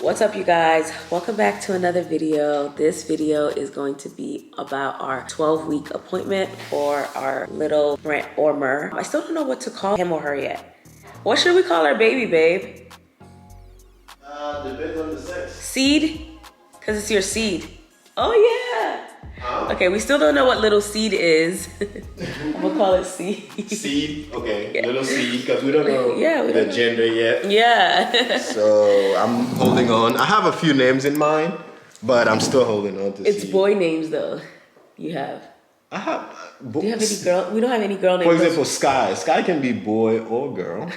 What's up, you guys? Welcome back to another video. This video is going to be about our 12-week appointment for our little Brent Mir. I still don't know what to call him or her yet. What should we call our baby, babe? Depends on the sex. Seed? Because it's your seed. Oh, yeah. Okay, we still don't know what little seed is. I'm gonna call it seed. Seed? Okay, Yeah. little seed, because we don't know the gender yet. Yeah. So I'm holding on. I have a few names in mind, but I'm still holding on to It's seed. boy names, though. You have. I have. Do you have any girl? We don't have any girl names. For example, Sky. Sky can be boy or girl.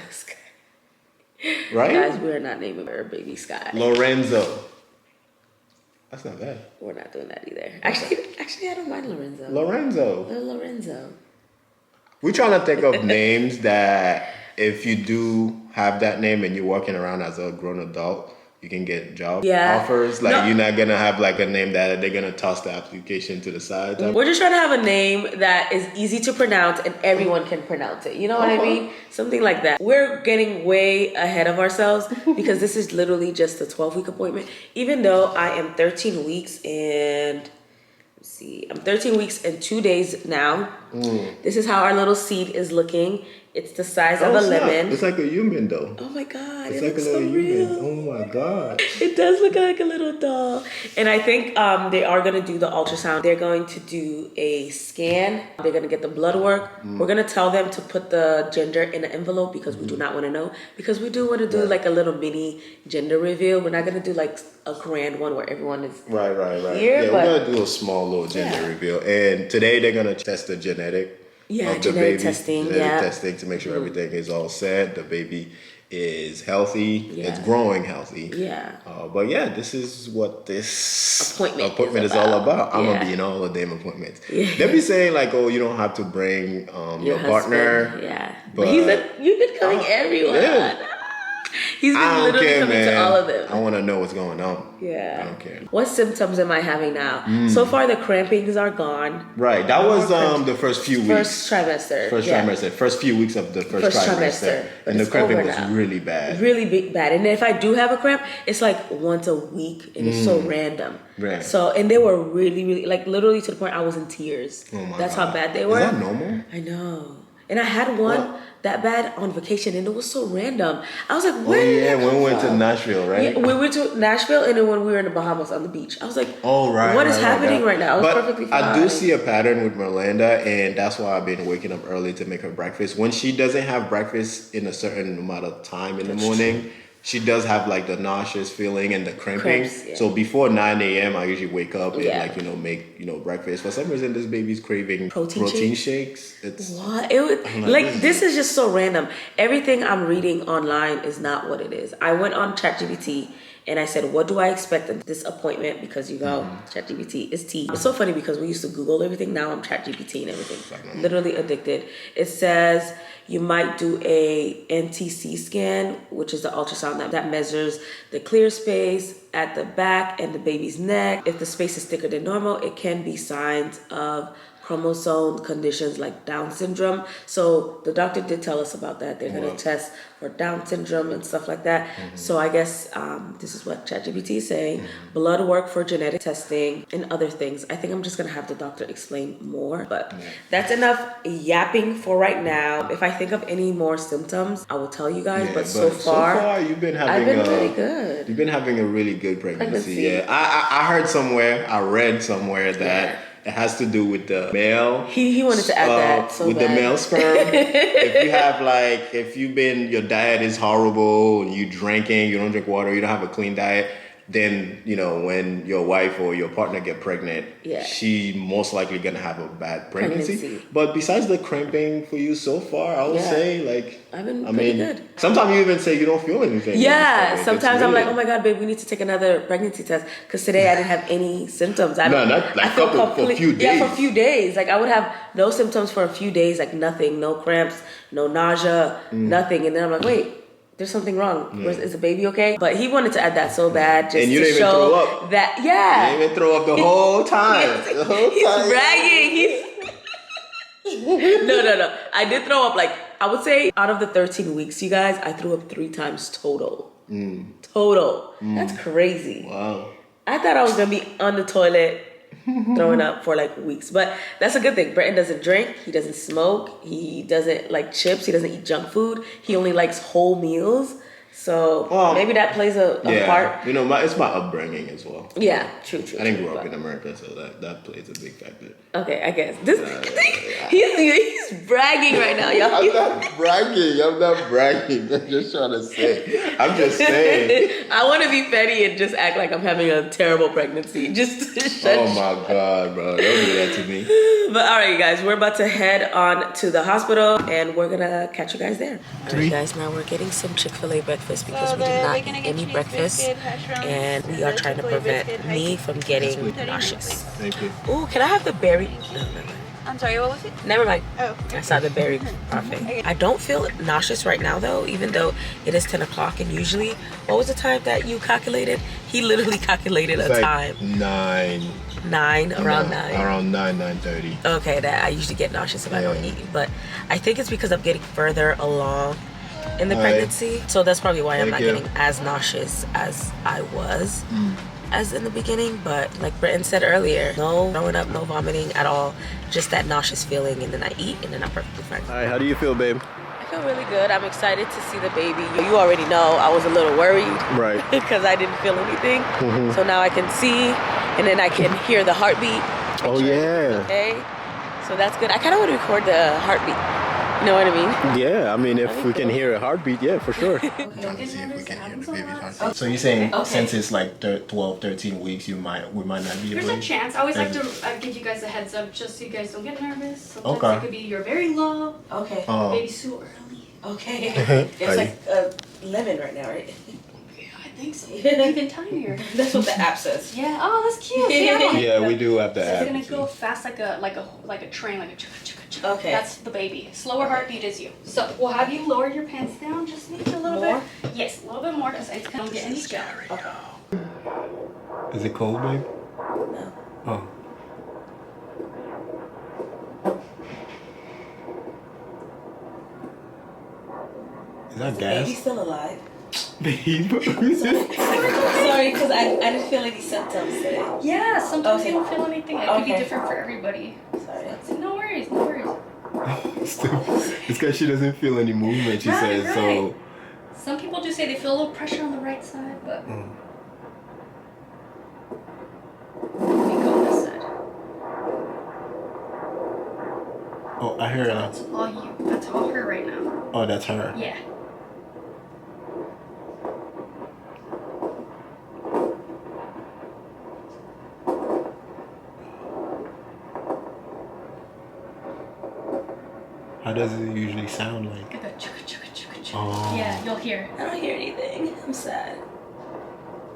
Right? Guys, we're not naming our baby Sky. Lorenzo. That's not bad. We're not doing that either. Actually, I don't mind Lorenzo. Lorenzo. Little Lorenzo. We're trying to think of names that if you do have that name and you're walking around as a grown adult, you can get job offers. Like you're not gonna have like a name that they're gonna toss the application to the side. We're just trying to have a name that is easy to pronounce and everyone can pronounce it. You know what I mean? Something like that. We're getting way ahead of ourselves because this is literally just a 12-week appointment. Even though I am 13 weeks and I'm 13 weeks and 2 days now. This is how our little seed is looking. It's the size of a lemon. It's like a human though. Oh my God, It's it like looks a little so real. human. Oh my God. It does look like a little doll. And I think they are gonna do the ultrasound. They're going to do a scan. They're gonna get the blood work. We're gonna tell them to put the gender in an envelope because we do not wanna know. Because we do wanna do like a little mini gender reveal. We're not gonna do like a grand one where everyone is Right. here. Yeah, we're gonna do a small little gender reveal. And today they're gonna test the genetic. Of the baby, testing, testing to make sure everything is all set. The baby is healthy. It's growing healthy. Yeah. But yeah, this is what this appointment is all about. I'm gonna be in all the damn appointments. They be saying like, oh, you don't have to bring your partner. Yeah. But you've been coming everyone. Yeah. He's been literally coming to all of them. I want to know what's going on. Yeah. I don't care. What symptoms am I having now? So far, the crampings are gone. Right. That was the first few weeks. First trimester. First few weeks of the first trimester. And the cramping was really bad. Really bad. And if I do have a cramp, it's like once a week and it's so random. Right. So, and they were really, like literally to the point I was in tears. Oh my That's God. how bad they were. Is that normal? I know. And I had one that bad on vacation and it was so random. I was like, where when we went to Nashville, right? Yeah, we went to Nashville and then when we were in the Bahamas on the beach. I was like, what is happening right now? It was perfectly fine. I do see a pattern with Miranda, and that's why I've been waking up early to make her breakfast. When she doesn't have breakfast in a certain amount of time in the morning, she does have like the nauseous feeling and the cramping. So before 9 a.m. I usually wake up and make breakfast. For some reason this baby's craving protein shakes. It's what? It was like this is just so random. Everything I'm reading online is not what it is. I went on ChatGPT and I said, what do I expect at this appointment? Because ChatGPT is tea. It's so funny because we used to Google everything. Now I'm ChatGPT and everything. Literally addicted. It says you might do a NTC scan, which is the ultrasound that measures the clear space at the back and the baby's neck. If the space is thicker than normal, it can be signs of chromosome conditions like Down syndrome. So the doctor did tell us about that. They're going to test for Down syndrome and stuff like that. So I guess this is what ChatGPT is saying. Blood work for genetic testing and other things. I think I'm just going to have the doctor explain more. But that's enough yapping for right now. If I think of any more symptoms, I will tell you guys. But so far you've been having really good. You've been having a really good pregnancy. Yeah, I heard somewhere, I read somewhere that it has to do with the male. He wanted to add that so with bad. the male sperm. If your diet is horrible and you drinking, you don't drink water, you don't have a clean diet, then when your wife or your partner get pregnant, she most likely gonna have a bad pregnancy. But besides the cramping for you so far, I would say I've been pretty good. Sometimes you even say you don't feel anything. Yeah, sometimes I'm like, oh my God, babe, we need to take another pregnancy test because today I didn't have any symptoms. For a few days. Yeah, for a few days. Like I would have no symptoms for a few days, like nothing, no cramps, no nausea, nothing. And then I'm like, wait, there's something wrong. Is the baby okay? But he wanted to add that so bad just and you to didn't show even throw up. That you didn't even throw up the whole time. He's bragging. No. I did throw up I would say out of the 13 weeks, you guys, I threw up 3 times total. total. That's crazy. Wow. I thought I was gonna be on the toilet throwing up for like weeks, but that's a good thing. Brenton doesn't drink, he doesn't smoke, he doesn't like chips, he doesn't eat junk food, he only likes whole meals. So maybe that plays a part. You know, it's my upbringing as well. Yeah, true. I didn't grow up in America, so that plays a big factor. Okay, I guess he's bragging right now, y'all. I'm not bragging. I'm just trying to say. I'm just saying. I want to be petty and just act like I'm having a terrible pregnancy. Just shut. Oh my God, bro! Don't do that to me. But all right, you guys, we're about to head on to the hospital, and we're gonna catch you guys there. All right, guys, now we're getting some Chick-fil-A breakfast because we did not eat any breakfast, and we are trying to prevent me from getting nauseous. Thank you. Ooh, can I have the berry? No. I'm sorry, what was it? Never mind. Oh. I saw the berry parfait. I don't feel nauseous right now though, even though it is 10 o'clock, and usually, what was the time that you calculated? He literally calculated It's a like time. 9. Around 9. Around 9:30. Okay, that I usually get nauseous if I don't eat, but I think it's because I'm getting further along in the pregnancy, so that's probably why I'm not getting as nauseous as I was as in the beginning. But like Brenton said earlier, no throwing up, no vomiting at all, just that nauseous feeling, and then I eat and then I'm perfectly fine. All right, how do you feel, babe? I feel really good. I'm excited to see the baby. You already know I was a little worried, Right. because I didn't feel anything. So now I can see, and then I can hear the heartbeat. Oh yeah. Okay, so that's good. I kind of want to record the heartbeat. You know what I mean? Yeah, I mean, if we can hear a heartbeat, yeah, for sure. Trying to see if we can hear the baby's heartbeat. So you're saying since it's like 12, 13 weeks, we might not be able There's to... a chance. I always like to give you guys a heads up just so you guys don't get nervous. Sometimes it could be you're very low, Okay. baby's too early. Okay. It's like 11 right now, right? Yeah, I think so. Even tinier. That's what the app says. Yeah. Oh, that's cute. Yeah. Yeah, we do have to So add. it's gonna go fast like a train, like a chugga chugga chugga. Okay. That's the baby. Slower heartbeat is you. So we'll have you lower your pants down just maybe a little More? bit. Yes, a little bit more because I don't get any gel. Okay. Is it cold, babe? No. Oh. Is that gas? Baby's still alive. Babe. Sorry, because I didn't feel any symptoms today. Yeah. Sometimes Okay. you don't feel anything. It could be Okay. different for everybody. Sorry. No worries. No worries. It's because she doesn't feel any movement, she Right, says, right. Some people do say they feel a little pressure on the right side, but we go on this side. Oh, I hear that. That's all you. That's all her right now. Oh, that's her. Yeah. How does it usually sound like? Like a chugga chugga chugga chugga. Oh. Yeah, you'll hear. I don't hear anything. I'm sad.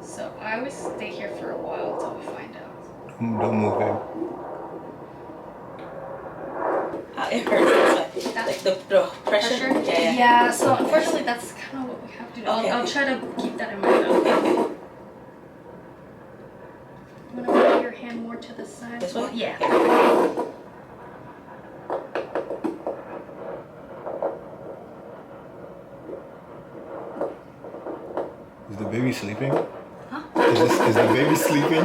So I always stay here for a while until we find out. Don't move, babe. It hurts. Like the pressure. Yeah. Yeah. So unfortunately, that's kind of what we have to do. Okay. I'll try to keep that in mind. Okay. I'm gonna put your hand more to the side. This way? Yeah. Is the baby sleeping? Huh? Is the baby sleeping?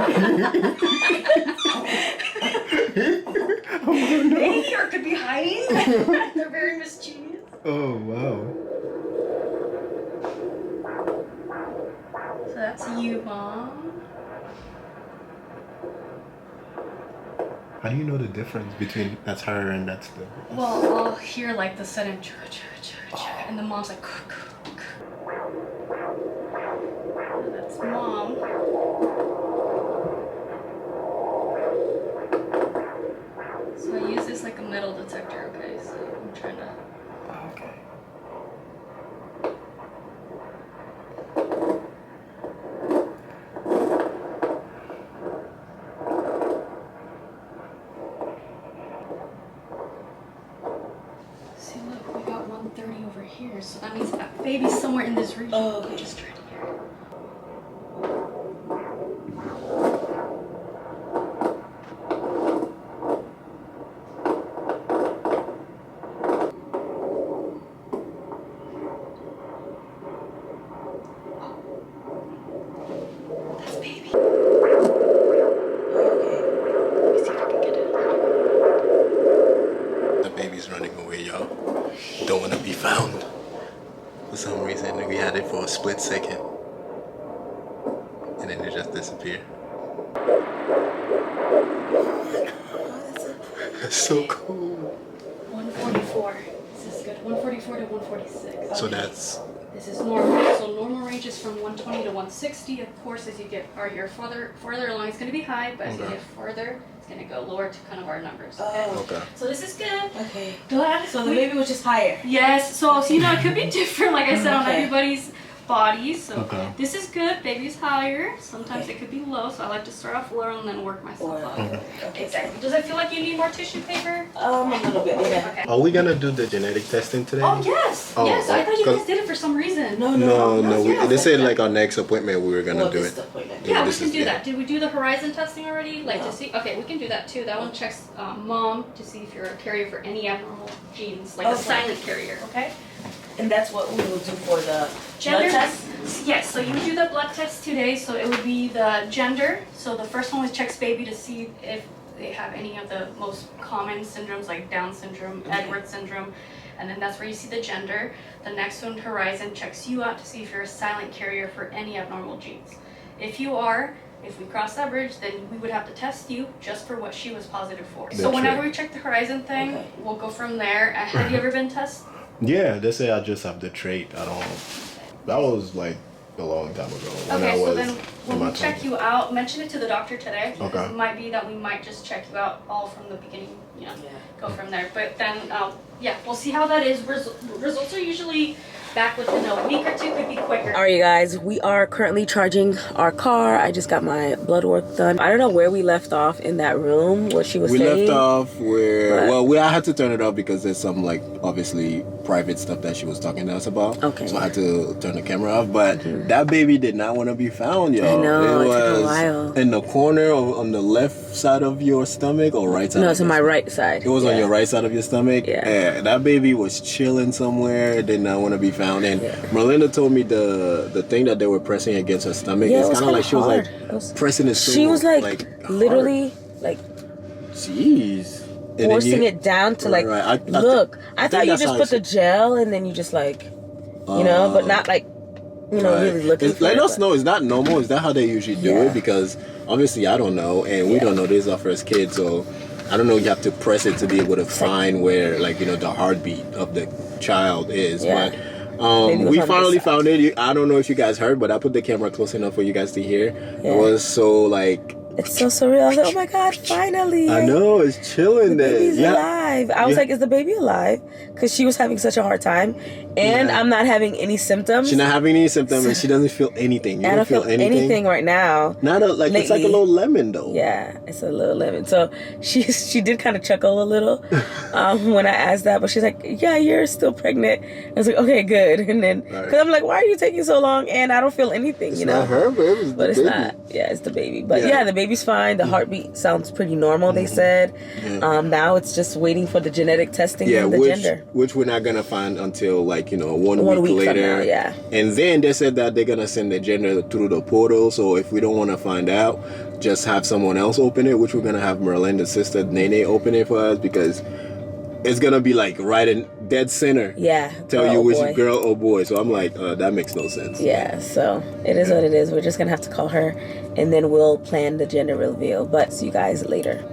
Maybe or could be hiding. They're very mischievous. Oh, wow. So that's you, Mom. How do you know the difference between that's her and that's the... Well, I'll hear like the sudden chugga chugga chugga chugga, and the mom's like. And that's Mom. So I use this like a metal detector, okay? So I'm trying to. Okay. See, look, we got 130 over here, so that means that baby's somewhere in this region. Oh, okay. I'm just trying to hear it. split second. And then it just disappeared. That's so cool. 144. This is good. 144 to 146. So that's... This is normal. So normal range is from 120 to 160. Of course, as you get your farther along, it's going to be high, but as you get farther, it's going to go lower to kind of our numbers. Okay. So this is good. Okay. Glad. So the baby was just higher. Yes. So you know, it could be different, like I said, on everybody's body. So this is good. Baby's higher. Sometimes it could be low. So I like to start off low and then work myself up. Exactly. Does it feel like you need more tissue paper? A little bit. Yeah. Okay. Are we gonna do the genetic testing today? Oh yes. Yes. I thought you guys did it for some reason. No. They said like our next appointment we were gonna do it. Yeah, we can do that. Did we do the horizon testing already? Like to see? Okay, we can do that too. That one checks mom to see if you're a carrier for any abnormal genes, like a silent carrier. Okay. And that's what we will do for the Gender blood test? Yes, so you would do the blood test today. So it would be the gender. So the first one was checks baby to see if they have any of the most common syndromes like Down syndrome, Edwards syndrome, and then that's where you see the gender. The next one, horizon, checks you out to see if you're a silent carrier for any abnormal genes. If you are, if we cross that bridge, then we would have to test you just for what she was positive for. So whenever we check the horizon thing, we'll go from there. Have you ever been tested? Yeah, they say I just have the trait. I don't. That was like a long time ago. Okay, so then when we check you out, mention it to the doctor today. Okay. It might be that we might just check you out all from the beginning, go from there. But then, we'll see how that is. Results are usually back within a week or two, could be quicker. All right, you guys, we are currently charging our car. I just got my blood work done. I don't know where we left off in that room, what she was saying. We left off where, I had to turn it off because there's some like obviously private stuff that she was talking to us about. Okay. So I had to turn the camera off, but that baby did not want to be found, yo. I know, it took was a while. In the corner on the left side of your stomach or right side? No, it's on my right side. It was on your right side of your stomach? Yeah. That baby was chilling somewhere, did not want to be found. And Melinda told me the thing that they were pressing against her stomach, it's kind of like she was like pressing it so. She was like literally like jeez. Forcing it down to like look. I thought you just put the gel and then you just like but not like really looking for let it, us know, is that normal? Is that how they usually do it? Because obviously I don't know and we don't know, this is our first kid, so I don't know, you have to press it to be able to find where the heartbeat of the child is. But we finally found it. I don't know if you guys heard, but I put the camera close enough for you guys to hear. It was so like, it's so surreal. I was like, oh my god, finally. I know, it's chilling there. The baby's alive. I was like, is the baby alive? Because she was having such a hard time. And I'm not having any symptoms. She's not having any symptoms and she doesn't feel anything. You I don't feel anything right now. Not lately. It's like a little lemon though. Yeah, it's a little lemon. So she did kind of chuckle a little when I asked that, but she's like, yeah, you're still pregnant. I was like, okay, good. And then, because I'm like, why are you taking so long? And I don't feel anything, it's not her, but it's not. Yeah, it's the baby. But yeah, the baby's fine. The heartbeat sounds pretty normal, they said. Now it's just waiting for the genetic testing and the gender. Which we're not going to find until like, 1 week later. Now, and then they said that they're going to send the gender through the portal. So if we don't want to find out, just have someone else open it, which we're going to have Merlinda's sister, Nene, open it for us because it's going to be like right in dead center. Yeah. Tell you which girl or boy. So I'm like, that makes no sense. Yeah, so it is what it is. We're just going to have to call her and then we'll plan the gender reveal. But see you guys later.